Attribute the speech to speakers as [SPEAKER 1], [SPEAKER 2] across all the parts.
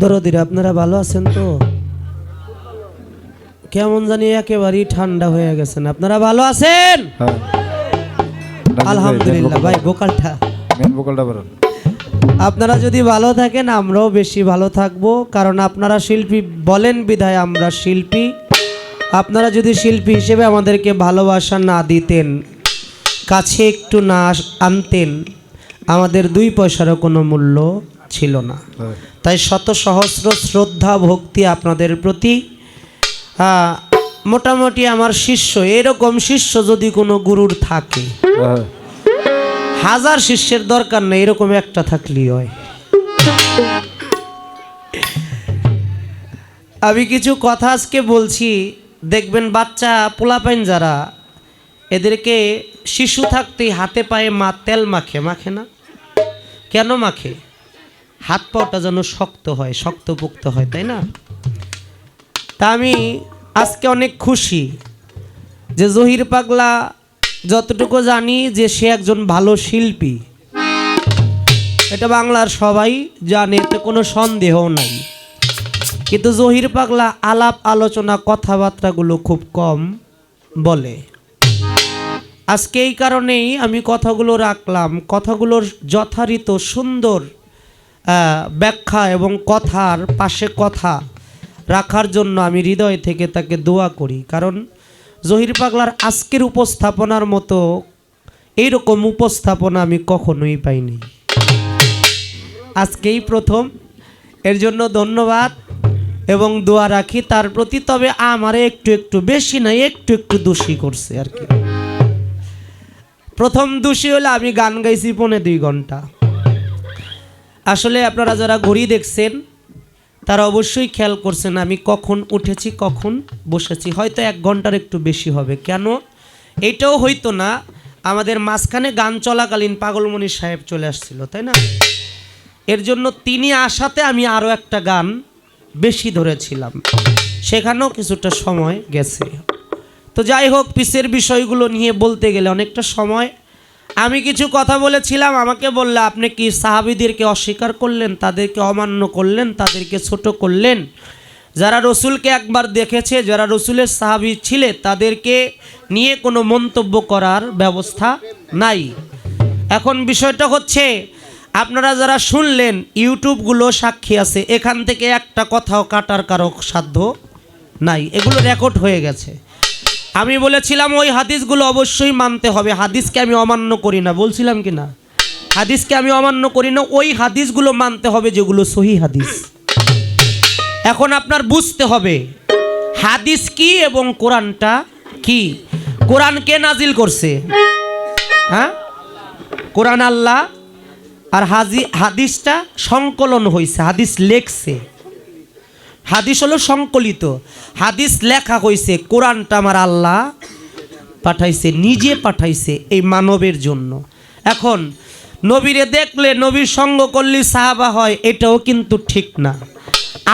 [SPEAKER 1] দরদিরা আপনারা ভালো আছেন তো? কেমন জানি একেবারেই ঠান্ডা হয়ে গেছেন। আপনারা ভালো আছেন?
[SPEAKER 2] হ্যাঁ
[SPEAKER 1] আলহামদুলিল্লাহ। ভাই ভোকালটা
[SPEAKER 2] মেন ভোকালটা বলেন।
[SPEAKER 1] আপনারা যদি ভালো থাকেন আমরাও বেশি ভালো থাকবো, কারণ আপনারা শিল্পী বলেন বিধায় আমরা শিল্পী। আপনারা যদি শিল্পী হিসেবে আমাদেরকে ভালোবাসা না দিতেন, কাছে একটু না আনতেন, আমাদের 2 পয়সারও কোনো মূল্য ছিল না। তাই শত সহস্র শ্রদ্ধা ভক্তি আপনাদের প্রতি। মোটামুটি আমার শিষ্য, এরকম শিষ্য যদি কোনো গুরুর থাকে, 1000 শিষ্যের দরকার নেই, এরকম একটা থাকলেই হয়। আমি কিছু কথা আজকে বলছি, দেখবেন বাচ্চা পোলাপাইন যারা, এদেরকে শিশু থাকতেই হাতে পায়ে মা তেল মাখে, মাখে না? কেন মাখে? হাত পাটা যেন শক্ত হয়, শক্তপোক্ত হয়, তাই না? তা আমি আজকে অনেক খুশি যে জহির পাগলা, যতটুকু জানি যে সে একজন ভালো শিল্পী, এটা বাংলার সবাই জানে, এতে কোনো সন্দেহ নাই। কিন্তু জহির পাগলা আলাপ আলোচনা কথাবার্তাগুলো খুব কম বলে। আজকে এই কারণেই আমি কথাগুলো রাখলাম, কথাগুলোর যথারীত সুন্দর ব্যাখ্যা এবং কথার পাশে কথা রাখার জন্য আমি হৃদয় থেকে তাকে দোয়া করি। কারণ জহির পাগলার আজকের উপস্থাপনার মতো এইরকম উপস্থাপনা আমি কখনোই পাইনি, আজকেই প্রথম। এর জন্য ধন্যবাদ এবং দোয়া রাখি তার প্রতি। তবে আমারে একটু একটু, বেশি না, একটু একটু দোষী করছে আর কি। প্রথম দোষী হলে আমি গান গাইছি 2.5 ঘন্টা। আসলে আপনারা যারা ঘড়ি দেখছেন তারা অবশ্যই খেয়াল করছেন আমি কখন উঠেছি, কখন বসেছি। হয়তো 1 ঘন্টার একটু বেশি হবে। কেন? এইটাও হইতো না, আমাদের মাঝখানে গান চলাকালীন পাগলমণি সাহেব চলে আসছিল, তাই না? এর জন্য তিনি আসাতে আমি আরও একটা গান বেশি ধরেছিলাম, সেখানেও কিছুটা সময় গেছে। তো যাই হোক, পিসের বিষয়গুলো নিয়ে বলতে গেলে অনেকটা সময়। আমি কিছু কথা বলেছিলাম, আমাকে বললে আপনি কি সাহাবীদেরকে অস্বীকার করলেন, তাদেরকে অমান্য করলেন, তাদেরকে ছোট করলেন? যারা রসুলকে একবার দেখেছে, যারা রসুলের সাহাবী ছিলে, তাদেরকে নিয়ে কোনো মন্তব্য করার ব্যবস্থা নাই। এখন বিষয়টা হচ্ছে, আপনারা যারা শুনলেন, ইউটিউবগুলো সাক্ষী আছে, এখান থেকে একটা কথাও কাটার কারো সাধ্য নাই, এগুলো রেকর্ড হয়ে গেছে। আমি বলেছিলাম ওই হাদিসগুলো অবশ্যই মানতে হবে। হাদিসকে আমি অমান্য করি না, বলছিলাম কি না? হাদিসকে আমি অমান্য করি না, ওই হাদিসগুলো মানতে হবে যেগুলো সহিহ হাদিস। এখন আপনার বুঝতে হবে হাদিস কি এবং কোরআনটা কি। কোরআন কে নাজিল করছে? হ্যাঁ, কোরআন আল্লাহ। আর হাদিসটা সংকলন হয়েছে, হাদিস লেখছে। হাদিস হলো সংকলিত, হাদিস লেখা হয়েছে। কোরআনটা আমার আল্লাহ পাঠাইছে, নিজে পাঠাইছে এই মানবের জন্য। এখন নবীরে দেখলে, নবীর সঙ্গ করলে সাহাবা হয়, এটাও কিন্তু ঠিক না।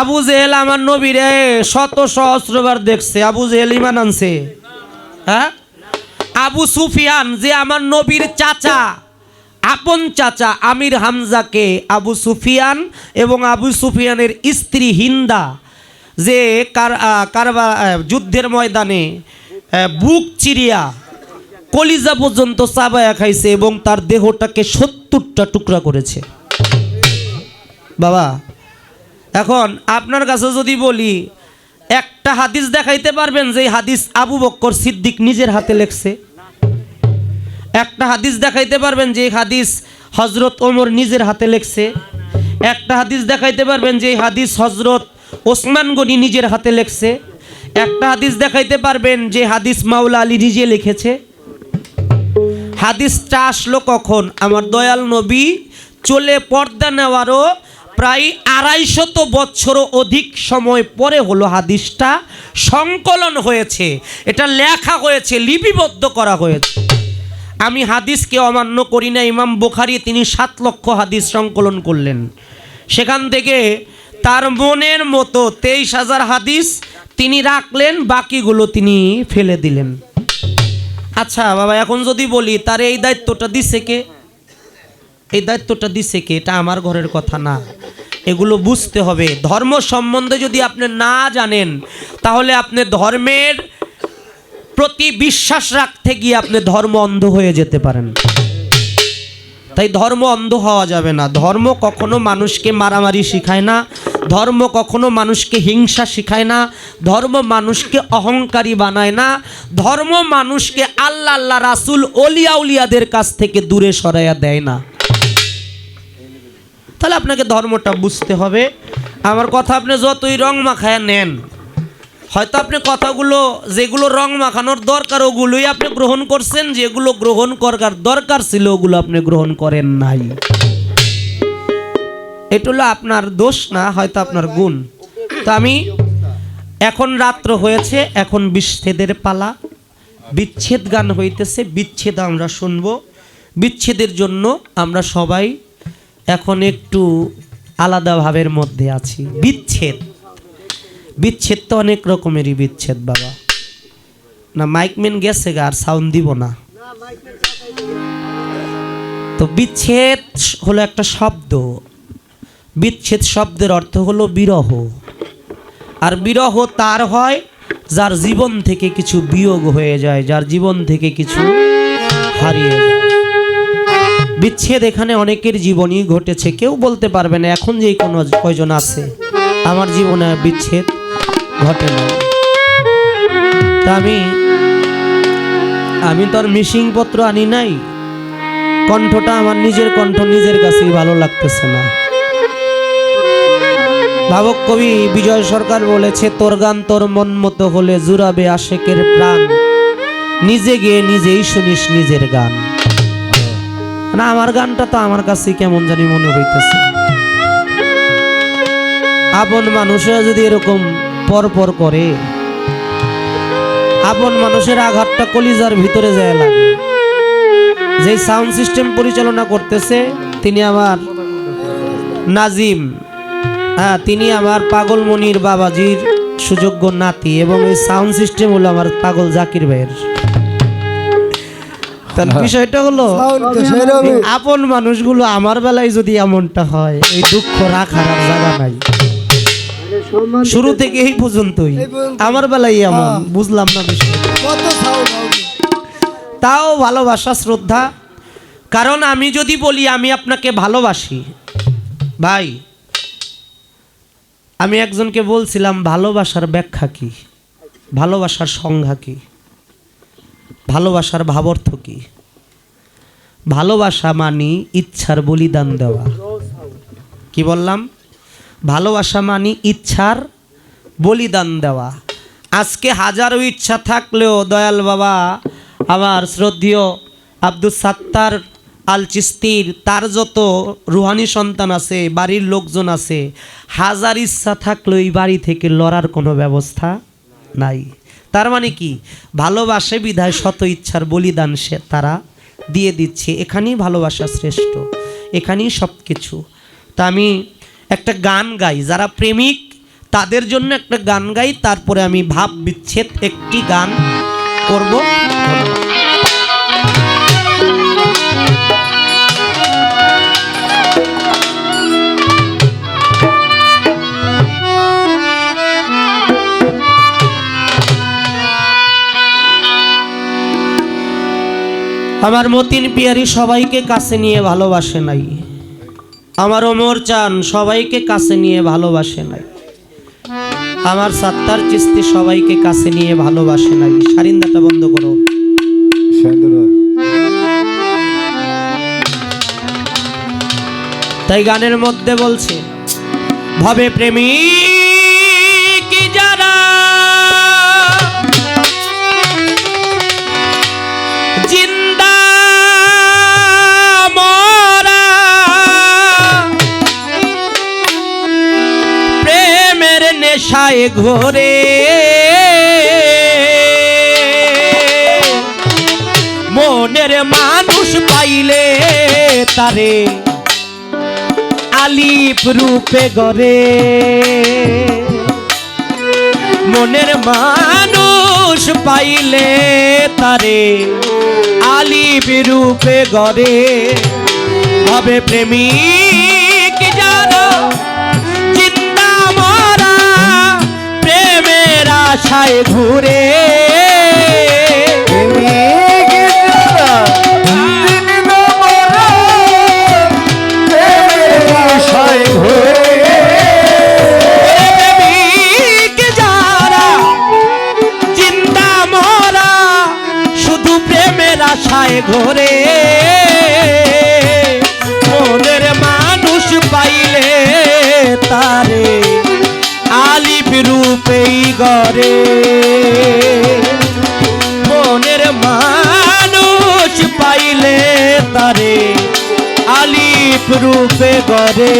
[SPEAKER 1] আবু জেহেল আমার নবীরে শত সহস্রবার দেখছে, আবু জেহেল ঈমান আনছে? হ্যাঁ। আবু সুফিয়ান যে আমার নবীর চাচা, আপন চাচা আমির হামজাকে আবু সুফিয়ান এবং আবু সুফিয়ানের স্ত্রী হিন্দা যে যুদ্ধের ময়দানে বুক চিরিয়া কলিজা পর্যন্ত চাবায়া খাইছে এবং তার দেহটাকে 70টা টুকরা করেছে। বাবা, এখন আপনার কাছে যদি বলি, একটা হাদিস দেখাইতে পারবেন যে হাদিস আবু বকর সিদ্দিক নিজের হাতে লেখছে? একটা হাদিস দেখাইতে পারবেন যে হাদিস হজরত ওমর নিজের হাতে লেখছে? একটা হাদিস দেখাইতে পারবেন যে হাদিস হজরত ওসমান গনি নিজের হাতে লেখছে? একটা হাদিস দেখাইতে পারবেন যে হাদিস মাওলা আলী নিজে লিখেছে? হাদিসটা আসলো কখন? আমার দয়াল নবী চলে পর্দা নেওয়ারও প্রায় 250 বছরও অধিক সময় পরে হলো হাদিসটা সংকলন হয়েছে, এটা লেখা হয়েছে, লিপিবদ্ধ করা হয়েছে। আমি হাদিসকে অমান্য করি না। ইমাম বুখারী তিনি 7 লক্ষ হাদিস সংকলন করলেন, সেখান থেকে তার মনের মতো 23,000 হাদিস তিনি রাখলেন, বাকিগুলো তিনি ফেলে দিলেন। আচ্ছা বাবা, এখন যদি বলি তার এই দায়িত্বটা দিছে কে? এই দায়িত্বটা দিছে কে? এটা আমার ঘরের কথা না, এগুলো বুঝতে হবে। ধর্ম সম্বন্ধে যদি আপনি না জানেন তাহলে আপনি ধর্মের প্রতি বিশ্বাস রাখতে গিয়ে আপনি ধর্ম অন্ধ হয়ে যেতে পারেন। তাই ধর্ম অন্ধ হওয়া যাবে না। ধর্ম কখনো মানুষকে মারামারি শিখায় না, ধর্ম কখনো মানুষকে হিংসা শিখায় না, ধর্ম মানুষকে অহংকারী বানায় না, ধর্ম মানুষকে আল্লাহ আল্লাহ রাসূল ওলিয়া উলিয়াদের কাছ থেকে দূরে সরাইয়া দেয় না। তাহলে আপনাকে ধর্মটা বুঝতে হবে। আমার কথা আপনি যতই রং মাখায়া নেন, হয়তো আপনি কথাগুলো যেগুলো রং মাখানোর দরকার ওগুলোই আপনি গ্রহণ করছেন, যেগুলো গ্রহণ করার দরকার ছিল ওগুলো আপনি গ্রহণ করেন নাই। এটা হলো আপনার দোষ না, হয়তো আপনার গুণ। তো আমি এখন রাত্র হয়েছে, এখন বিচ্ছেদের পালা। বিচ্ছেদ গান হইতেছে, বিচ্ছেদ আমরা শুনবো। বিচ্ছেদের জন্য আমরা সবাই এখন একটু আলাদা ভাবের মধ্যে আছি। বিচ্ছেদ বিচ্ছেদ তো অনেক রকমেরই বিচ্ছেদ বাবা। না মাইকম্যান গেছে গা, আর সাউন্ড দিব না। তো বিচ্ছেদ হলো একটা শব্দ। বিচ্ছেদ শব্দের অর্থ হলো বিরহ। আর বিরহ তার হয় যার জীবন থেকে কিছু বিয়োগ হয়ে যায়, যার জীবন থেকে কিছু হারিয়ে যায়। বিচ্ছেদ এখানে অনেকের জীবনই ঘটেছে, কেউ বলতে পারবে না এখন যে কোনো কয়জন আছে আমার জীবনে বিচ্ছেদ ঘটে না। তা আমি তো আর মিশিং পত্র আনি নাই। কণ্ঠটা আমার নিজের কণ্ঠ, নিজের কাছেই ভালো লাগতেছে না। ভাবক কবি বিজয় সরকার বলেছে, তোর গান তোর মন মতো হলে জুড়াবে আশেকের প্রাণ, নিজে গিয়ে নিজেই শুনিস নিজের গান। না আমার গানটা তো আমার কাছে কেমন জানি মনে হইতেছে। আপন মানুষরা যদি এরকম পরপর করে, আপন মানুষের আঘাতটা কলিজার ভিতরে যায় লাগে। যে সাউন্ড সিস্টেম পরিচালনা করতেছে তিনি আমার নাজিম, হ্যাঁ তিনি আমার পাগলমনির বাবাজির সুযোগ্য নাতি, এবং এই সাউন্ড সিস্টেম হলো আমার পাগল জাকির ভাইয়ের। তাহলে বিষয়টা হলো আপন মানুষগুলো আমার বেলায় যদি এমনটা হয়, এই দুঃখ রাখার আর জায়গা নাই। শুরু থেকে এই পর্যন্তই আমার বেলায় এমন, বুঝলাম না বিষয়। তাও ভালোবাসা শ্রদ্ধা। কারণ আমি যদি বলি আমি আপনাকে ভালোবাসি, ভাই আমি একজনকে বলছিলাম ভালোবাসার ব্যাখ্যা কি, ভালোবাসার সংজ্ঞা কি, ভালোবাসার ভাবার্থ কি। ভালোবাসা মানি ইচ্ছার বলিদান দেওয়া। কি বললাম? ভালোবাসা মানি ইচ্ছার বলিদান দেওয়া। আজকে হাজারো ইচ্ছা থাকলেও দয়াল বাবা আমার শ্রদ্ধেয় আব্দুল সাত্তার আল চিস্তির, তার যত রুহানি সন্তান আছে, বাড়ির লোকজন আছে, হাজার ইচ্ছা থাকলেও এই বাড়ি থেকে লড়ার কোনো ব্যবস্থা নাই। তার মানে কি? ভালোবাসে বিধায় শত ইচ্ছার বলিদান সে তারা দিয়ে দিচ্ছে। এখানেই ভালোবাসা শ্রেষ্ঠ, এখানেই সব কিছু। তা আমি একটা গান গাই, যারা প্রেমিক তাদের জন্য একটা গান গাই, তারপরে আমি ভাব বিচ্ছেদ একটি গান করব। আমার মতিন পিয়ারি সবাইকে কাছে নিয়ে ভালোবাসে নাই, আমার ওমর চান সবাইকে কাছে নিয়ে ভালোবাসে নাই, আমার সাত্তার চিস্তি সবাইকে কাছে নিয়ে ভালোবাসে নাই। সারিন্দাটা বন্ধ করো। তাই গানের মধ্যে বলছে, ভবে প্রেমিক যারা জিন্দা মরা, প্রেমের নেশায় ঘোরে, মনের মানুষ পাইলে তারে আলিপ রূপে গড়ে, মনের মানুষ পাইলে তারে আলিপ রূপে গড়ে। হবে প্রেমিক যারা আশায় ঘুরে আশায় ঘোরে মনের মানুষ পাইলে তারে আলিপ রূপেই গড়ে মনের মানুষ পাইলে তারে আলিপ রূপে গড়ে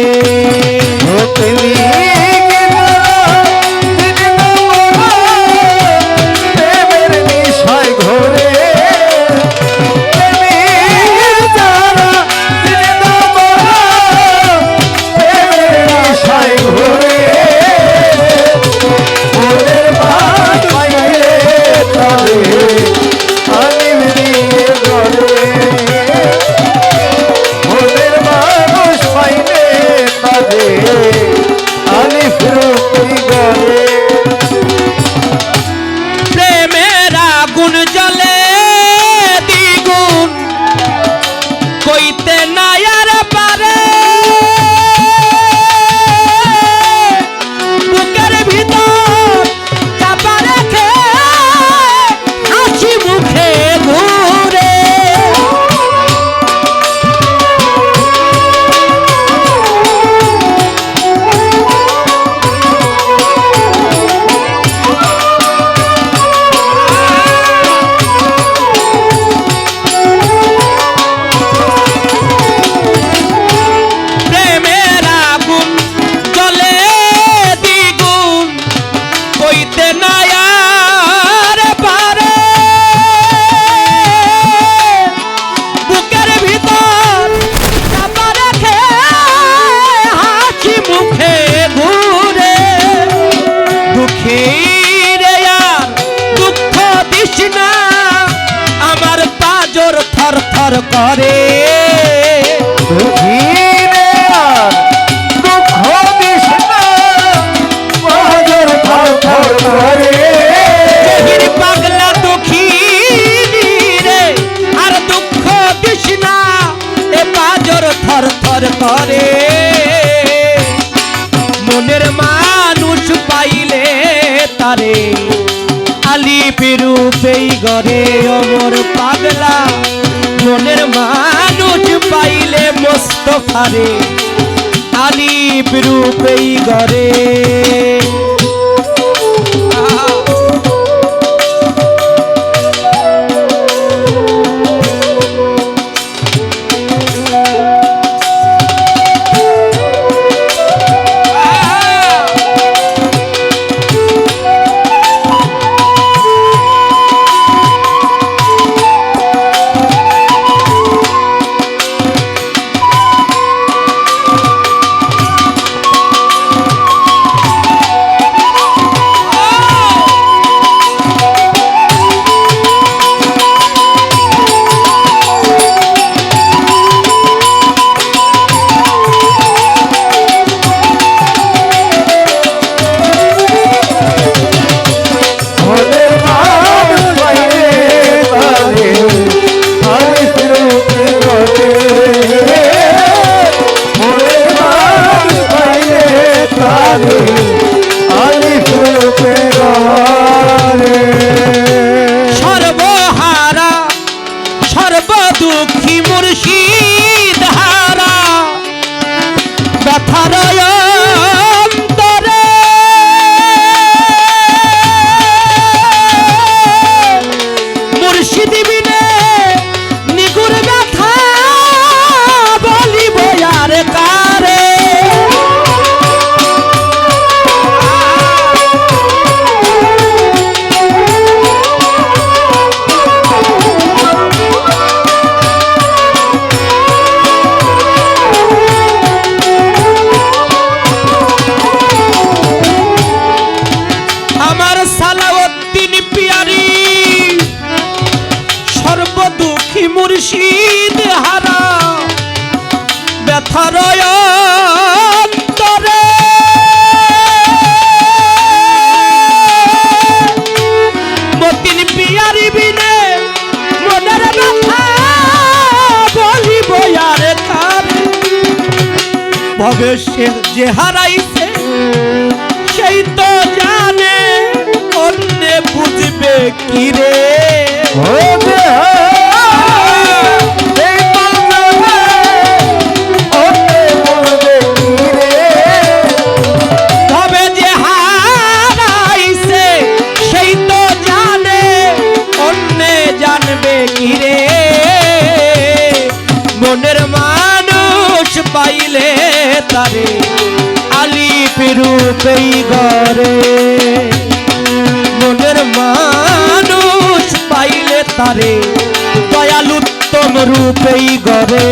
[SPEAKER 1] করে পাগলা দুঃখী রে আর দুঃখ তৃষ্ণা এ পাজর থর থর করে মনের মানুষ পাইলে তারে আলিপ রূপেই গড়ে অমর পাগলা মনের মানুষ পাইলে মোস্তফারে আলিপ রূপেই গড়ে তবে সে যে হারাইছে সেই তো জানে, অন্যে বুঝবে কি রে। তবে যে হারাইছে সেই তো জানে, অন্যে জানবে কি রে। মনের মানুষ পাইলে তারে আলিপ রূপেই গড়ে, মনের মানুষ পাইলে তারে দয়ালুত্তম রূপেই গড়ে।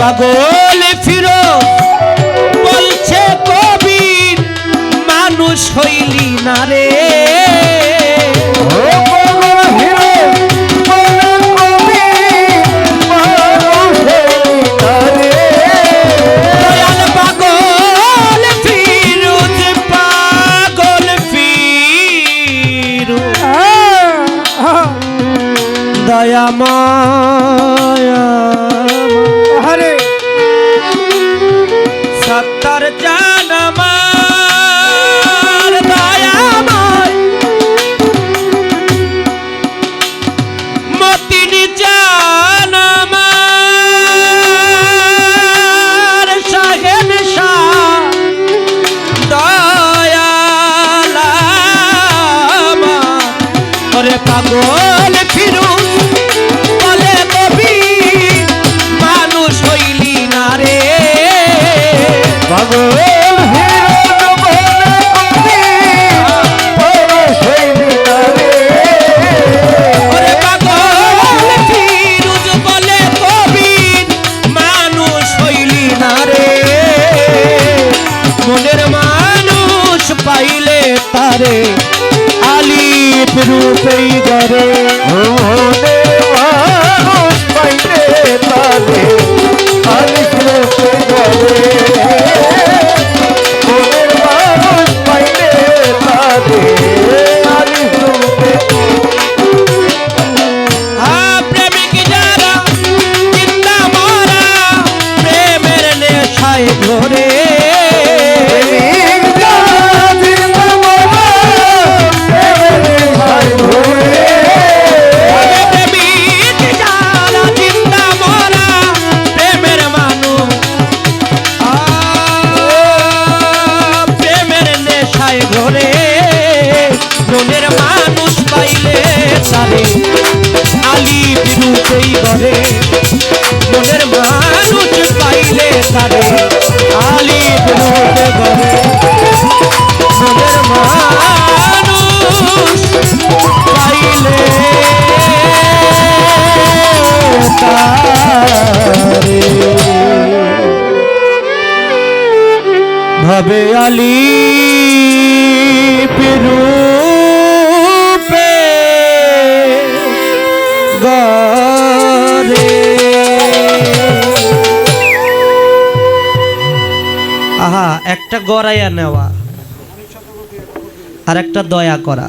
[SPEAKER 1] পাগল ফিরো বলছে কবির, মানুষ হইলি না রে। দয়াল পাগল ফিরোজ, পাগল ফিরোজ দয়াময় হরে সত্তর জান আমার দয়াময়, মতিন জান আমার শাহেন শাহ দয়াল আমার। ওরে পাগল ফিরোজ বলে কবি, মানুষ হইলি না রে। পাগল ফিরোজ বলে কবি, মানুষ হইলি না রে। ওরে পাগল ফিরোজ বলে কবি, মানুষ হইলি না রে। মনের মানুষ পাইলে তারে আলিপ রূপেই গড়ে, মনের মানুষ পাইলে তারে আলিপ রূপেই গড়ে, মনের মানুষ পাইলে তারে আলিপ রূপে। প্রেমিক যারা চিন্তা মরা, প্রেমের নেশায় ঘোরে। Oh মনের মানুষ পাইলে তারে আলিপ রূপেই গড়ে মনের মানুষ পাইলে তারে আলিপ রূপে গড়ে মনের মানুষ পাইলে তারে ভাবে আলিপ রূপে গড়ে। আহা, একটা গড়াইয়া নেওয়া আর একটা দয়া করা।